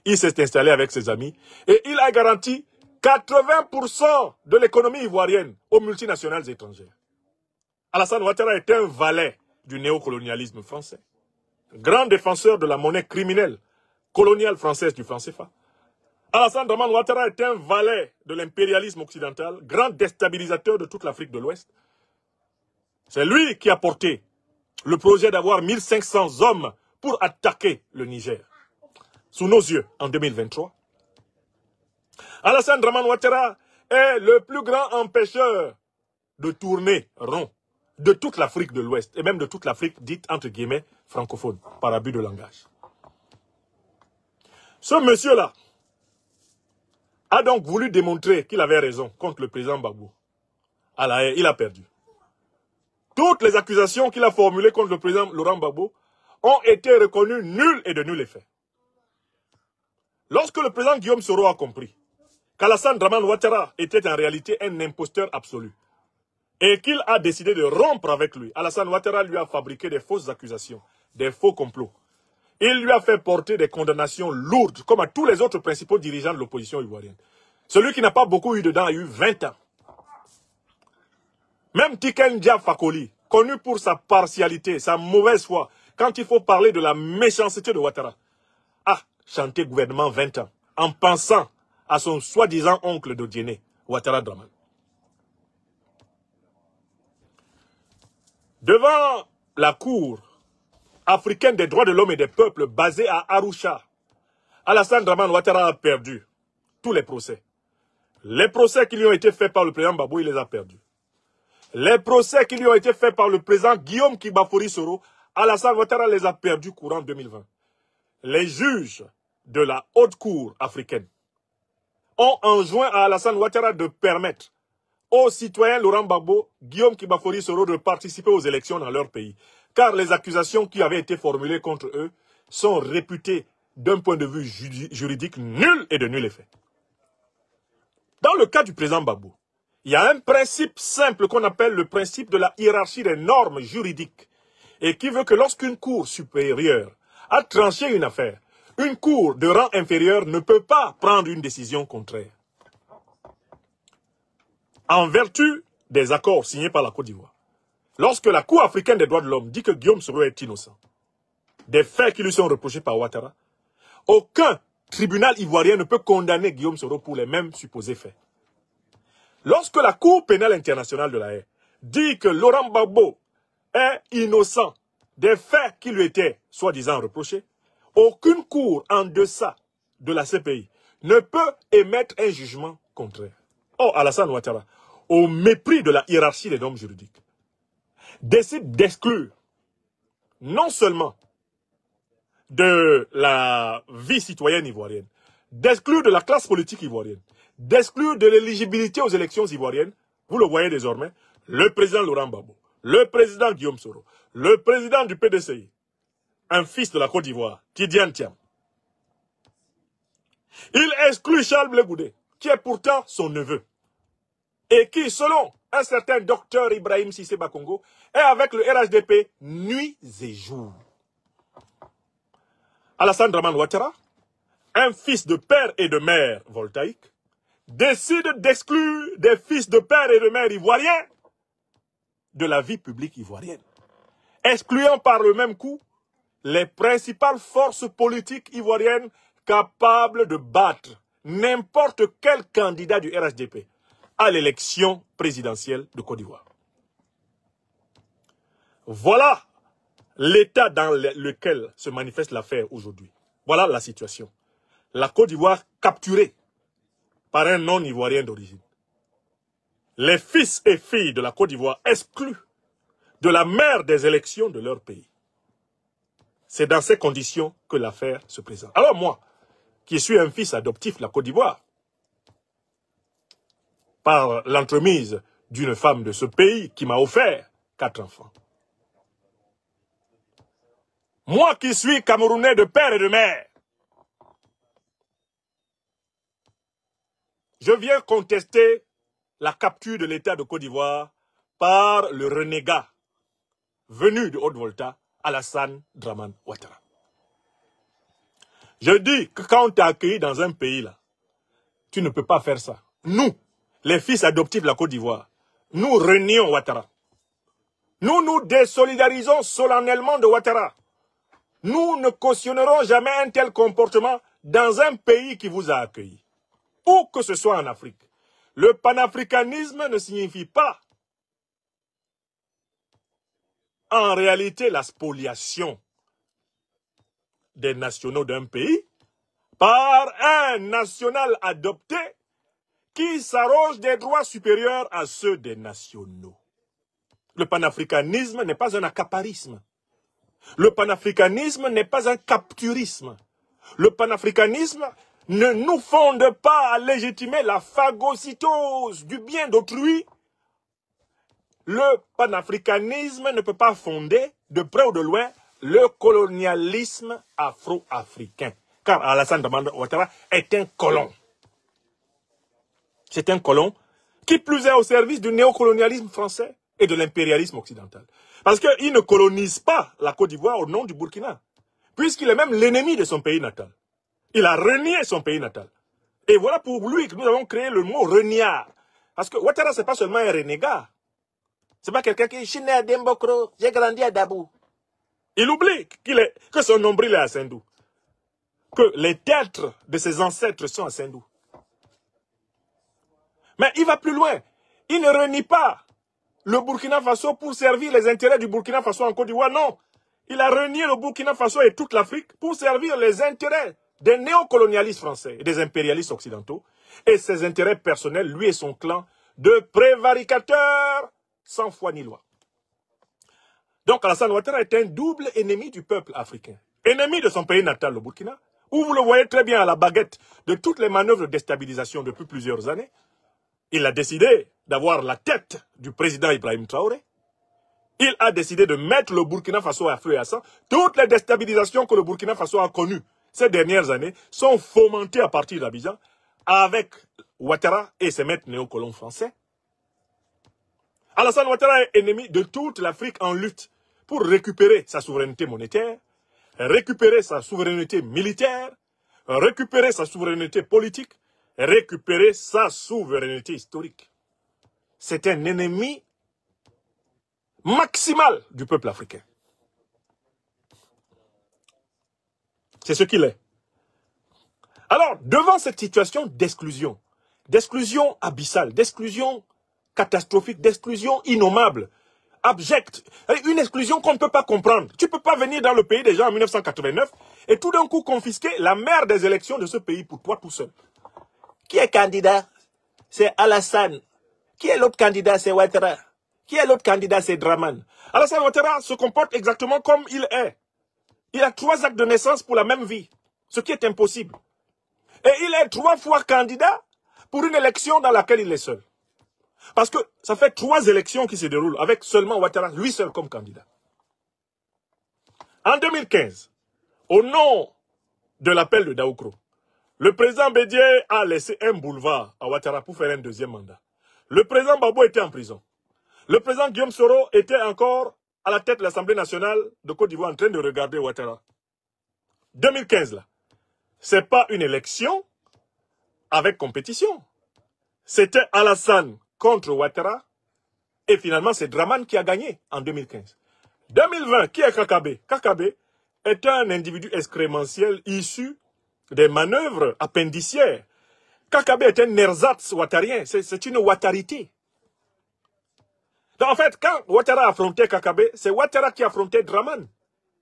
Il s'est installé avec ses amis. Et il a garanti 80% de l'économie ivoirienne aux multinationales étrangères. Alassane Ouattara est un valet du néocolonialisme français. Grand défenseur de la monnaie criminelle coloniale française du franc CFA. Alassane Dramane Ouattara est un valet de l'impérialisme occidental, grand déstabilisateur de toute l'Afrique de l'Ouest. C'est lui qui a porté le projet d'avoir 1500 hommes pour attaquer le Niger, sous nos yeux, en 2023. Alassane Dramane Ouattara est le plus grand empêcheur de tourner rond de toute l'Afrique de l'Ouest, et même de toute l'Afrique dite, entre guillemets, francophone, par abus de langage. Ce monsieur-là a donc voulu démontrer qu'il avait raison contre le président Gbagbo. À la haie, il a perdu. Toutes les accusations qu'il a formulées contre le président Laurent Gbagbo ont été reconnues nulles et de nul effet. Lorsque le président Guillaume Soro a compris qu'Alassane Dramane Ouattara était en réalité un imposteur absolu et qu'il a décidé de rompre avec lui, Alassane Ouattara lui a fabriqué des fausses accusations, des faux complots. Il lui a fait porter des condamnations lourdes, comme à tous les autres principaux dirigeants de l'opposition ivoirienne. Celui qui n'a pas beaucoup eu dedans a eu 20 ans. Même Tiken Jah Fakoly, connu pour sa partialité, sa mauvaise foi, quand il faut parler de la méchanceté de Ouattara, a chanté gouvernement 20 ans, en pensant à son soi-disant oncle de Diéné, Ouattara Dramane. Devant la Cour africaine des droits de l'homme et des peuples basée à Arusha, Alassane Dramane Ouattara a perdu tous les procès. Les procès qui lui ont été faits par le président Gbagbo, il les a perdus. Les procès qui lui ont été faits par le président Guillaume Kibafori Soro, Alassane Ouattara les a perdus courant 2020. Les juges de la haute cour africaine ont enjoint à Alassane Ouattara de permettre aux citoyens Laurent Gbagbo, Guillaume Kibafori Soro de participer aux élections dans leur pays. Car les accusations qui avaient été formulées contre eux sont réputées d'un point de vue juridique nul et de nul effet. Dans le cas du président Gbagbo, il y a un principe simple qu'on appelle le principe de la hiérarchie des normes juridiques et qui veut que lorsqu'une cour supérieure a tranché une affaire, une cour de rang inférieur ne peut pas prendre une décision contraire. En vertu des accords signés par la Côte d'Ivoire, lorsque la Cour africaine des droits de l'homme dit que Guillaume Soro est innocent des faits qui lui sont reprochés par Ouattara, aucun tribunal ivoirien ne peut condamner Guillaume Soro pour les mêmes supposés faits. Lorsque la Cour pénale internationale de la Haye dit que Laurent Gbagbo est innocent des faits qui lui étaient soi-disant reprochés, aucune cour en deçà de la CPI ne peut émettre un jugement contraire. Or, Alassane Ouattara, au mépris de la hiérarchie des normes juridiques, décide d'exclure non seulement de la vie citoyenne ivoirienne, d'exclure de la classe politique ivoirienne, d'exclure de l'éligibilité aux élections ivoiriennes, vous le voyez désormais, le président Laurent Gbagbo, le président Guillaume Soro, le président du PDCI, un fils de la Côte d'Ivoire, Tidiane Thiam. Il exclut Charles Blé Goudé, qui est pourtant son neveu, et qui, selon un certain docteur Ibrahim Cissé Bakongo, est avec le RHDP nuit et jour. Alassane Dramane Ouattara, un fils de père et de mère voltaïque, décide d'exclure des fils de père et de mère ivoiriens de la vie publique ivoirienne, excluant par le même coup les principales forces politiques ivoiriennes capables de battre n'importe quel candidat du RHDP à l'élection présidentielle de Côte d'Ivoire. Voilà l'état dans lequel se manifeste l'affaire aujourd'hui. Voilà la situation. La Côte d'Ivoire capturée par un non-ivoirien d'origine. Les fils et filles de la Côte d'Ivoire exclus de la mer des élections de leur pays. C'est dans ces conditions que l'affaire se présente. Alors moi, qui suis un fils adoptif de la Côte d'Ivoire, par l'entremise d'une femme de ce pays qui m'a offert 4 enfants. Moi qui suis Camerounais de père et de mère, je viens contester la capture de l'État de Côte d'Ivoire par le renégat venu de Haute-Volta, Alassane Dramane Ouattara. Je dis que quand on t'a accueilli dans un pays là, tu ne peux pas faire ça. Nous, les fils adoptifs de la Côte d'Ivoire, nous renions Ouattara. Nous nous désolidarisons solennellement de Ouattara. Nous ne cautionnerons jamais un tel comportement dans un pays qui vous a accueilli. Où que ce soit en Afrique. Le panafricanisme ne signifie pas en réalité la spoliation des nationaux d'un pays par un national adopté qui s'arroge des droits supérieurs à ceux des nationaux. Le panafricanisme n'est pas un accaparisme. Le panafricanisme n'est pas un capturisme. Le panafricanisme ne nous fonde pas à légitimer la phagocytose du bien d'autrui. Le panafricanisme ne peut pas fonder, de près ou de loin, le colonialisme afro-africain. Car Alassane Dramane Ouattara est un colon. C'est un colon qui plus est au service du néocolonialisme français et de l'impérialisme occidental. Parce qu'il ne colonise pas la Côte d'Ivoire au nom du Burkina, puisqu'il est même l'ennemi de son pays natal. Il a renié son pays natal. Et voilà pour lui que nous avons créé le mot reniard. Parce que Ouattara, ce n'est pas seulement un renégat. Ce n'est pas quelqu'un qui est chiné à Dembokro, j'ai grandi à Dabou. Il oublie que son nombril est à Sendou. Que les tertres de ses ancêtres sont à Sendou. Mais il va plus loin. Il ne renie pas le Burkina Faso pour servir les intérêts du Burkina Faso en Côte d'Ivoire. Non. Il a renié le Burkina Faso et toute l'Afrique pour servir les intérêts des néocolonialistes français et des impérialistes occidentaux. Et ses intérêts personnels, lui et son clan, de prévaricateurs sans foi ni loi. Donc Alassane Ouattara est un double ennemi du peuple africain. Ennemi de son pays natal, le Burkina, où vous le voyez très bien à la baguette de toutes les manœuvres de déstabilisation depuis plusieurs années. Il a décidé d'avoir la tête du président Ibrahim Traoré. Il a décidé de mettre le Burkina Faso à feu et à sang. Toutes les déstabilisations que le Burkina Faso a connues ces dernières années sont fomentées à partir d'Abidjan avec Ouattara et ses maîtres néocolons français. Alassane Ouattara est ennemi de toute l'Afrique en lutte pour récupérer sa souveraineté monétaire, récupérer sa souveraineté militaire, récupérer sa souveraineté politique, récupérer sa souveraineté historique. C'est un ennemi maximal du peuple africain. C'est ce qu'il est. Alors, devant cette situation d'exclusion abyssale, d'exclusion catastrophique, d'exclusion innommable, abjecte, une exclusion qu'on ne peut pas comprendre. Tu ne peux pas venir dans le pays des gens en 1989 et tout d'un coup confisquer la mère des élections de ce pays pour toi tout seul. Qui est candidat? C'est Alassane. Qui est l'autre candidat? C'est Ouattara. Qui est l'autre candidat? C'est Dramane. Alassane Ouattara se comporte exactement comme il est. Il a 3 actes de naissance pour la même vie, ce qui est impossible. Et il est 3 fois candidat pour une élection dans laquelle il est seul. Parce que ça fait 3 élections qui se déroulent avec seulement Ouattara, lui seul comme candidat. En 2015, au nom de l'appel de Daoukro, le président Bédié a laissé un boulevard à Ouattara pour faire un 2e mandat. Le président Babo était en prison. Le président Guillaume Soro était encore à la tête de l'Assemblée nationale de Côte d'Ivoire en train de regarder Ouattara. 2015, là, ce n'est pas une élection avec compétition. C'était Alassane contre Ouattara et finalement c'est Dramane qui a gagné en 2015. 2020, qui est Kakabe? Kakabe est un individu excrémentiel issu des manœuvres appendicières. Kakabe est un ersatz ouattarien, c'est une ouattarité. Donc en fait, quand Ouattara affrontait Kakabe, c'est Ouattara qui affrontait Dramane.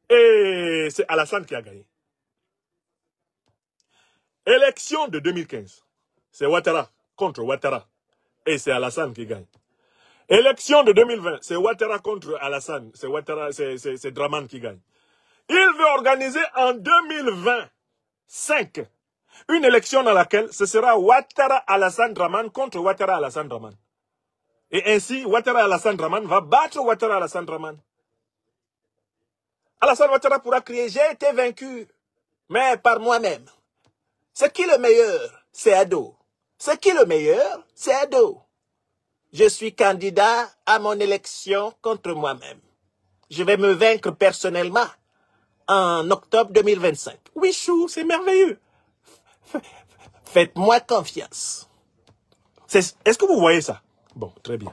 Et c'est Alassane qui a gagné. Élection de 2015, c'est Ouattara contre Ouattara. Et c'est Alassane qui gagne. Élection de 2020, c'est Ouattara contre Alassane. C'est Dramane qui gagne. Il veut organiser en 2025 une élection dans laquelle ce sera Ouattara Alassane Dramane contre Ouattara Alassane Dramane. Et ainsi, Ouattara Alassane Dramane va battre Ouattara Alassane Dramane. Alassane Ouattara pourra crier « J'ai été vaincu, mais par moi-même. C'est qui le meilleur? C'est Ado. C'est qui le meilleur? C'est Ado. Je suis candidat à mon élection contre moi-même. Je vais me vaincre personnellement en octobre 2025. Oui, chou, c'est merveilleux. Faites-moi confiance. » Est-ce que vous voyez ça? Bon, très bien.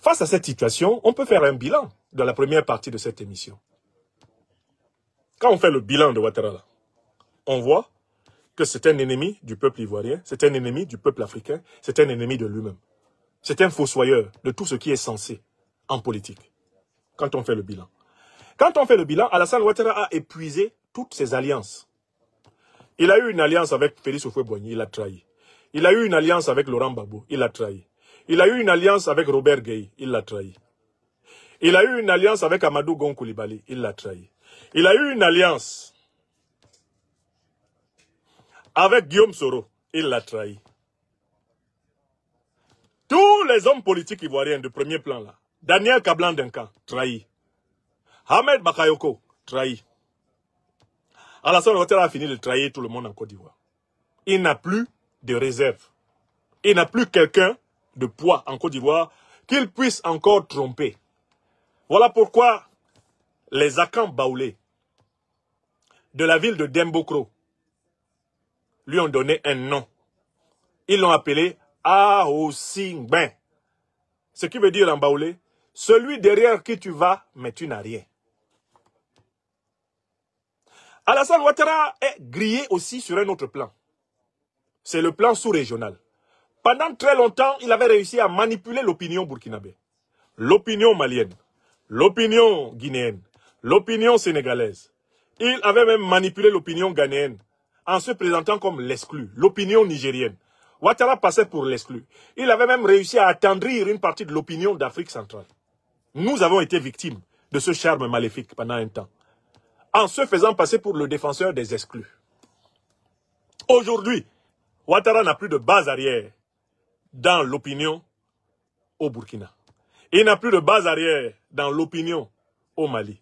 Face à cette situation, on peut faire un bilan de la première partie de cette émission. Quand on fait le bilan de Ouattara, on voit que c'est un ennemi du peuple ivoirien, c'est un ennemi du peuple africain, c'est un ennemi de lui-même. C'est un fossoyeur de tout ce qui est censé en politique. Quand on fait le bilan. Quand on fait le bilan, Alassane Ouattara a épuisé toutes ses alliances. Il a eu une alliance avec Félix Houphouët-Boigny, il a trahi. Il a eu une alliance avec Laurent Gbagbo, il a trahi. Il a eu une alliance avec Robert Gueye, il l'a trahi. Il a eu une alliance avec Amadou Gon Coulibaly, il l'a trahi. Il a eu une alliance avec Guillaume Soro, il l'a trahi. Tous les hommes politiques ivoiriens de premier plan là, Daniel Kablan Duncan, trahi. Ahmed Bakayoko, trahi. Alassane Ouattara a fini de trahir tout le monde en Côte d'Ivoire. Il n'a plus de réserve. Il n'a plus quelqu'un de poids en Côte d'Ivoire qu'il puisse encore tromper. Voilà pourquoi les Akans Baoulé de la ville de Dembokro lui ont donné un nom. Ils l'ont appelé Ahosingben. Ce qui veut dire en baoulé, celui derrière qui tu vas, mais tu n'as rien. Alassane Ouattara est grillé aussi sur un autre plan. C'est le plan sous-régional. Pendant très longtemps, il avait réussi à manipuler l'opinion burkinabé, l'opinion malienne, l'opinion guinéenne, l'opinion sénégalaise. Il avait même manipulé l'opinion ghanéenne en se présentant comme l'exclu, l'opinion nigérienne. Ouattara passait pour l'exclu. Il avait même réussi à attendrir une partie de l'opinion d'Afrique centrale. Nous avons été victimes de ce charme maléfique pendant un temps, en se faisant passer pour le défenseur des exclus. Aujourd'hui, Ouattara n'a plus de base arrière dans l'opinion au Burkina. Il n'a plus de base arrière dans l'opinion au Mali.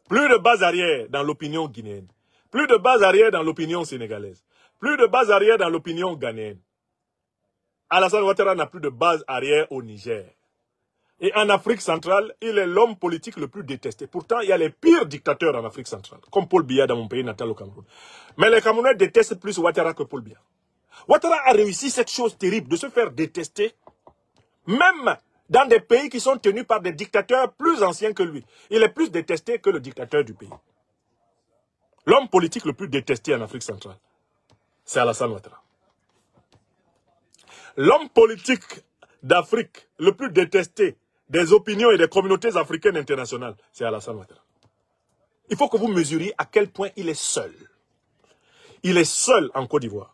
Plus de base arrière dans l'opinion guinéenne. Plus de base arrière dans l'opinion sénégalaise. Plus de base arrière dans l'opinion ghanéenne. Alassane Ouattara n'a plus de base arrière au Niger. Et en Afrique centrale, il est l'homme politique le plus détesté. Pourtant, il y a les pires dictateurs en Afrique centrale, comme Paul Biya dans mon pays natal au Cameroun. Mais les Camerounais détestent plus Ouattara que Paul Biya. Ouattara a réussi cette chose terrible de se faire détester, même dans des pays qui sont tenus par des dictateurs plus anciens que lui. Il est plus détesté que le dictateur du pays. L'homme politique le plus détesté en Afrique centrale, c'est Alassane Ouattara. L'homme politique d'Afrique le plus détesté des opinions et des communautés africaines internationales, c'est Alassane Ouattara. Il faut que vous mesuriez à quel point il est seul. Il est seul en Côte d'Ivoire,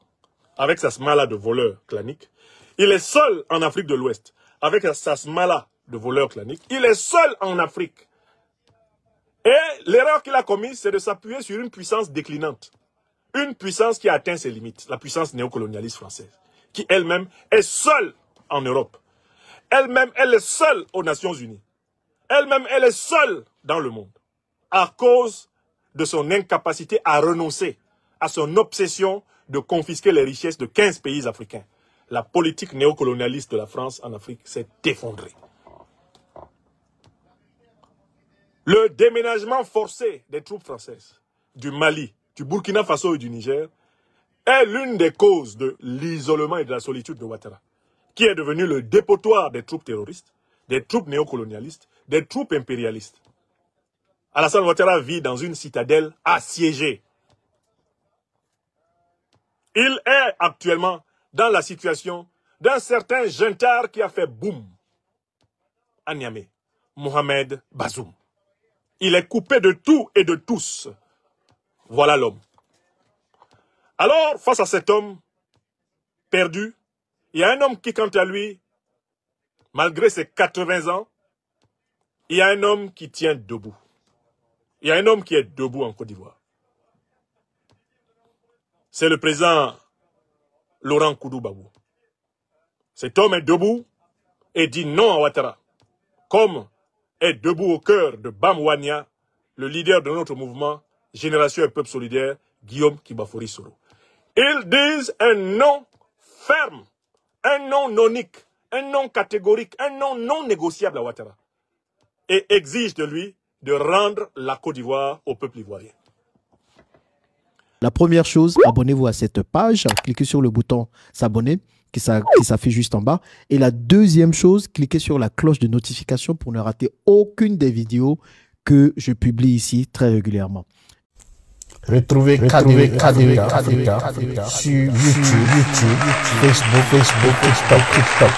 avec sa smala de voleurs claniques. Il est seul en Afrique de l'Ouest, avec sa smala de voleurs claniques. Il est seul en Afrique. Et l'erreur qu'il a commise, c'est de s'appuyer sur une puissance déclinante. Une puissance qui a atteint ses limites, la puissance néocolonialiste française, qui elle-même est seule en Europe. Elle-même, elle est seule aux Nations Unies. Elle-même, elle est seule dans le monde. À cause de son incapacité à renoncer à son obsession de confisquer les richesses de 15 pays africains. La politique néocolonialiste de la France en Afrique s'est effondrée. Le déménagement forcé des troupes françaises du Mali, du Burkina Faso et du Niger est l'une des causes de l'isolement et de la solitude de Ouattara, qui est devenu le dépotoir des troupes terroristes, des troupes néocolonialistes, des troupes impérialistes. Alassane Ouattara vit dans une citadelle assiégée. Il est actuellement dans la situation d'un certain juntar qui a fait boum à Niamey, Mohamed Bazoum. Il est coupé de tout et de tous. Voilà l'homme. Alors, face à cet homme perdu, il y a un homme qui, quant à lui, malgré ses 80 ans, il y a un homme qui tient debout. Il y a un homme qui est debout en Côte d'Ivoire. C'est le président Laurent Koudou-Babou. Cet homme est debout et dit non à Ouattara, comme est debout au cœur de Bam Wania, le leader de notre mouvement Génération et Peuple Solidaire, Guillaume Kibafori Soro. Ils disent un non ferme, un non nonique, un non catégorique, un non non négociable à Ouattara. Et exigent de lui de rendre la Côte d'Ivoire au peuple ivoirien. La première chose, abonnez-vous à cette page, cliquez sur le bouton s'abonner qui s'affiche juste en bas. Et la deuxième chose, cliquez sur la cloche de notification pour ne rater aucune des vidéos que je publie ici très régulièrement. Retrouvez KDV Africa sur YouTube, Facebook, TikTok.